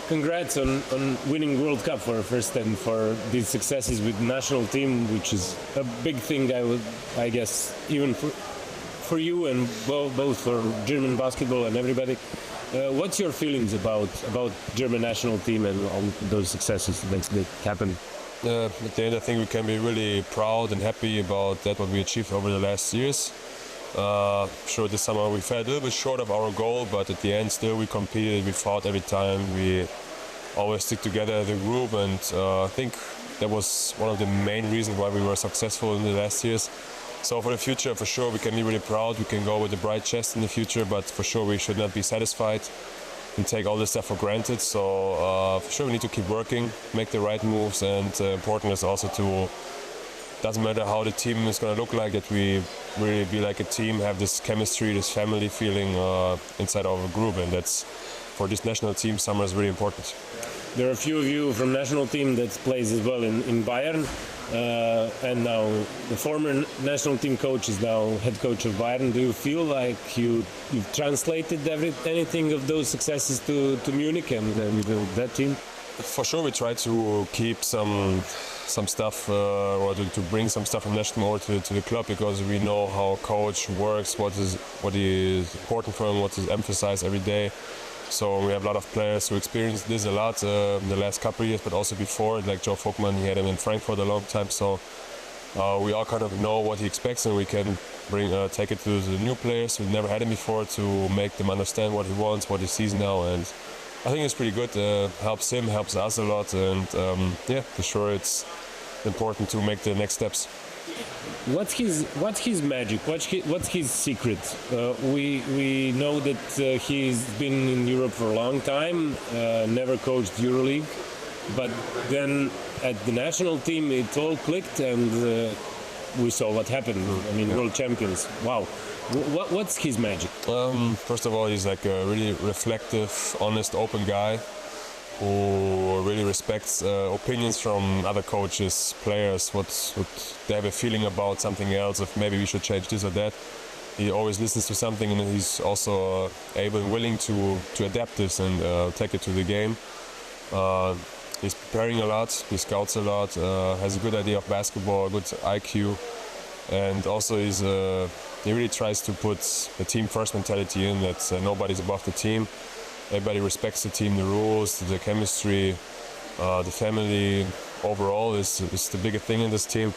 congrats on winning World Cup for first and for these successes with national team, which is a big thing. I guess, even for you and both for German basketball and everybody. What's your feelings about German national team and all those successes that happened? At the end, I think we can be really proud and happy about that what we achieved over the last years. Sure, this summer we fell a little bit short of our goal, but at the end still we competed, we fought every time, we always stick together as a group, and I think that was one of the main reasons why we were successful in the last years. So for the future, for sure, we can be really proud, we can go with a bright chest in the future, but for sure we should not be satisfied and take all this stuff for granted. So for sure we need to keep working, make the right moves, and important is also to, doesn't matter how the team is going to look like, that we really be like a team, have this chemistry, this family feeling inside our group, and that's, for this national team, summer is really important. There are a few of you from national team that plays as well in Bayern, and now the former national team coach is now head coach of Bayern. Do you feel like you've translated anything of those successes to Munich and that team? For sure, we try to keep some stuff or to bring some stuff from national to the club, because we know how a coach works, what is important for him, what is emphasized every day. So we have a lot of players who experienced this a lot in the last couple of years, but also before, like Joe Vogtmann, he had him in Frankfurt a long time. So we all kind of know what he expects, and we can take it to the new players who never had him before to make them understand what he wants, what he sees now. And I think it's pretty good. Helps him, helps us a lot, and yeah, for sure it's important to make the next steps. What's his magic? What's his secret? We know that he's been in Europe for a long time, never coached EuroLeague, but then at the national team it all clicked, and we saw what happened. I mean, world champions. Wow. What's his magic? First of all, he's like a really reflective, honest, open guy who really respects opinions from other coaches, players, what they have a feeling about something else, if maybe we should change this or that. He always listens to something, and he's also able and willing to adapt this and take it to the game. He's preparing a lot, he scouts a lot, has a good idea of basketball, good IQ, and also he really tries to put the team first mentality in, that nobody's above the team. Everybody respects the team, the rules, the chemistry, the family. Overall is the biggest thing in this team.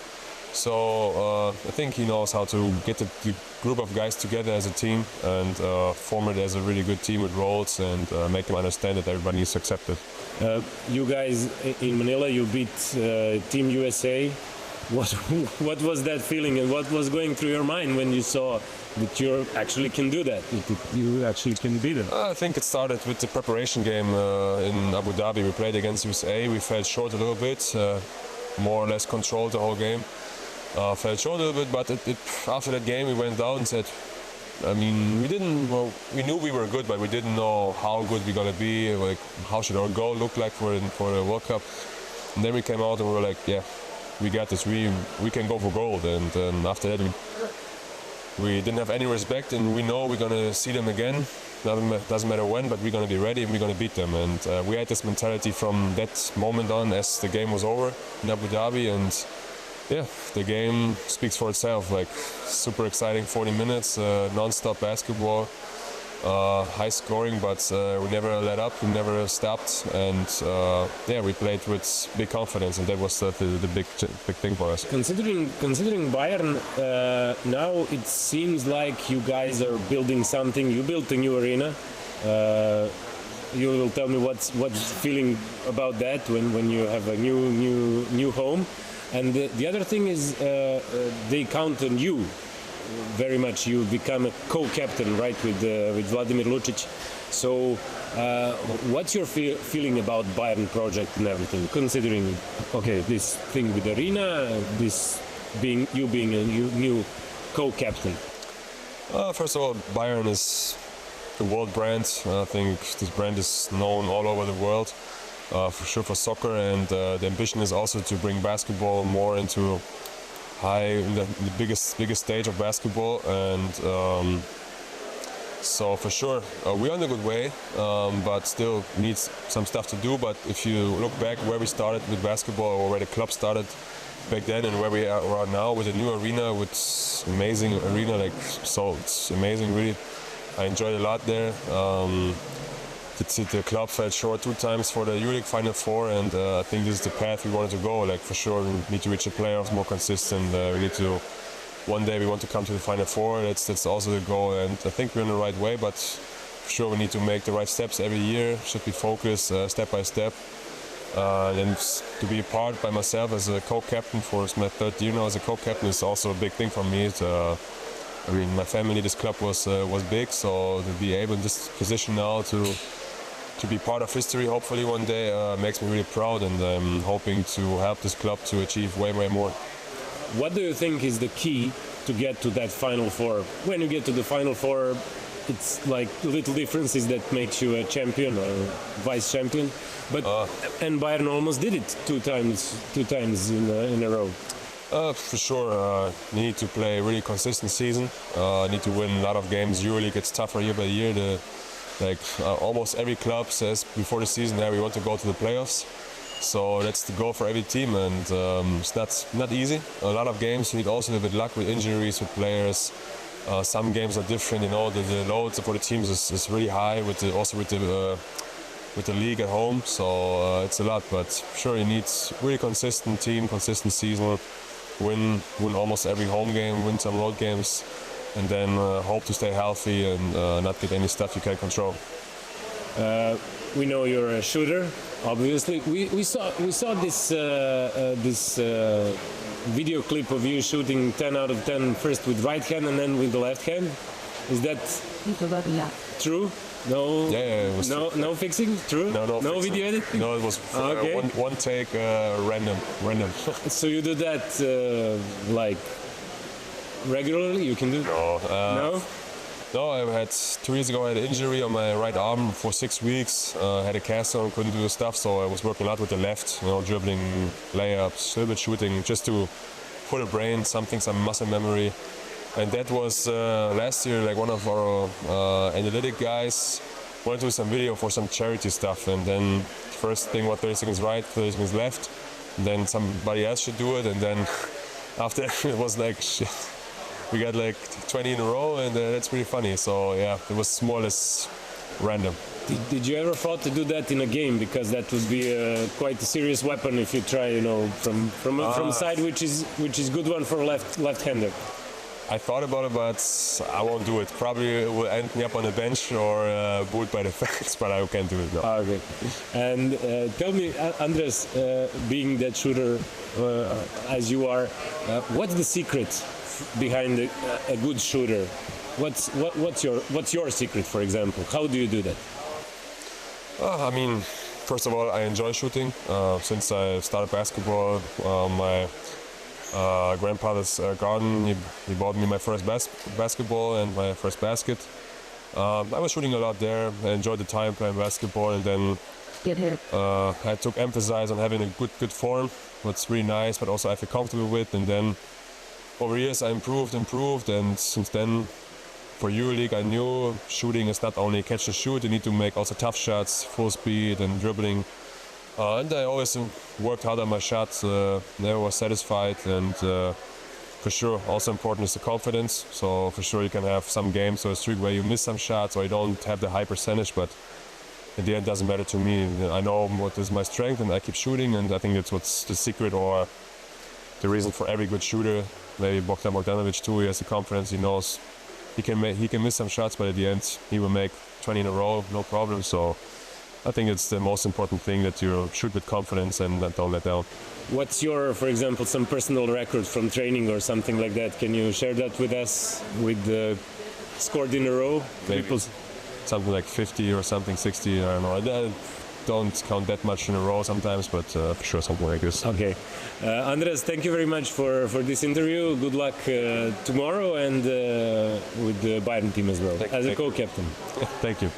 So I think he knows how to get the group of guys together as a team and form it as a really good team with roles, and make them understand that everybody is accepted. You guys in Manila, you beat Team USA. What was that feeling, and what was going through your mind when you saw that you actually can do that? You actually can beat them. I think it started with the preparation game in Abu Dhabi. We played against USA. We fell short a little bit, more or less controlled the whole game. Fell short a little bit, but after that game we went down and said, I mean, we knew we were good, but we didn't know how good we're gonna be. Like, how should our goal look like for the World Cup? And then we came out and we were like, yeah, we got this. We can go for gold. And after that, we didn't have any respect, and we know we're gonna see them again. Doesn't matter when, but we're gonna be ready and we're gonna beat them. And we had this mentality from that moment on, as the game was over in Abu Dhabi. And yeah, the game speaks for itself. Like, super exciting 40 minutes, non-stop basketball. High scoring, but we never let up, we never stopped, and yeah, we played with big confidence, and that was the big thing for us. Considering Bayern, now it seems like you guys are building something. You built a new arena. You will tell me what's feeling about that when you have a new home. And the other thing is they count on you very much. You become a co-captain, right, with Vladimir Lucic. So what's your feeling about Bayern project and everything, considering, okay, this thing with arena, this being a new co-captain? First of all, Bayern is a world brand. I think this brand is known all over the world, for sure, for soccer, and the ambition is also to bring basketball more into the biggest stage of basketball. And So for sure, we're on a good way, but still needs some stuff to do. But if you look back where we started with basketball, or where the club started back then, and where we are now with a new arena, with amazing arena, like, so it's amazing, really. I enjoyed a lot there. The club fell short 2 times for the EuroLeague Final Four, and I think this is the path we wanted to go. Like, for sure, we need to reach the playoffs more consistent. We need to, one day we want to come to the Final Four. That's also the goal, and I think we're on the right way. But for sure, we need to make the right steps every year. Should be focused step by step. And to be a part by myself as a co-captain for my 3rd year now as a co-captain is also a big thing for me. I mean, my family, this club was big, so to be able in this position now to be part of history, hopefully one day, makes me really proud, and I'm hoping to help this club to achieve way, way more. What do you think is the key to get to that Final Four? When you get to the Final Four, it's like little differences that makes you a champion or vice champion. But and Bayern almost did it two times in a row. For sure, you need to play a really consistent season. Need to win a lot of games. EuroLeague gets tougher year by year. Almost every club says before the season that we want to go to the playoffs. So that's the goal for every team, and it's not easy. A lot of games you need also a little bit luck with injuries, with players. Some games are different, you know. The loads for the teams is really high with the league at home. So it's a lot, but sure you need really consistent team, consistent season. Win almost every home game, win some road games, and then hope to stay healthy and not get any stuff you can't control. We know you're a shooter, obviously. We saw this video clip of you shooting 10 out of 10 first with right hand and then with the left hand. Is that true? No. Yeah, it was no fixing. True. No fixing. Video editing. No, it was one take, random. So you do that like regularly? You can do. No. No, I had 2 years ago. I had an injury on my right arm for 6 weeks. Had a cast on, couldn't do the stuff, so I was working a lot with the left. You know, dribbling, layups, a little bit shooting, just to put a brain, some muscle memory. And that was last year. Like, one of our analytic guys wanted to do some video for some charity stuff, and then first thing, 30 seconds right, 30 seconds left. And then somebody else should do it, and then after it was like shit. We got like 20 in a row, and that's pretty funny. So yeah, it was more or less random. Did you ever thought to do that in a game? Because that would be quite a serious weapon if you try, you know, from side, which is good one for left-hander. I thought about it, but I won't do it. Probably it will end me up on the bench or booed by the fans, but I can't do it. No. Okay. And tell me, Andreas, being that shooter as you are, what's the secret behind a good shooter? What's your secret, for example? How do you do that? I mean, first of all, I enjoy shooting. Since I started basketball, my grandfather's garden, he bought me my first basketball and my first basket. I was shooting a lot there. I enjoyed the time playing basketball, and then I took emphasis on having a good form, what's really nice, but also I feel comfortable with. And then over years I improved, and since then for EuroLeague I knew shooting is not only catch and shoot, you need to make also tough shots, full speed and dribbling. And I always worked hard on my shots, never was satisfied, and for sure also important is the confidence. So for sure you can have some games or a streak where you miss some shots or you don't have the high percentage, but in the end it doesn't matter to me. I know what is my strength and I keep shooting, and I think that's what's the secret or the reason for every good shooter. Maybe Bogdan Bogdanovic too, he has the confidence, he knows he can miss some shots, but at the end he will make 20 in a row, no problem. So I think it's the most important thing, that you shoot with confidence and don't let down. What's your, for example, some personal record from training or something like that? Can you share that with us, with the scored in a row? Maybe something like 50 or something, 60, I don't know. I don't count that much in a row sometimes, but for sure something like this. Okay. Andreas, thank you very much for this interview. Good luck tomorrow and with the Bayern team as well, as a co-captain. Thank you.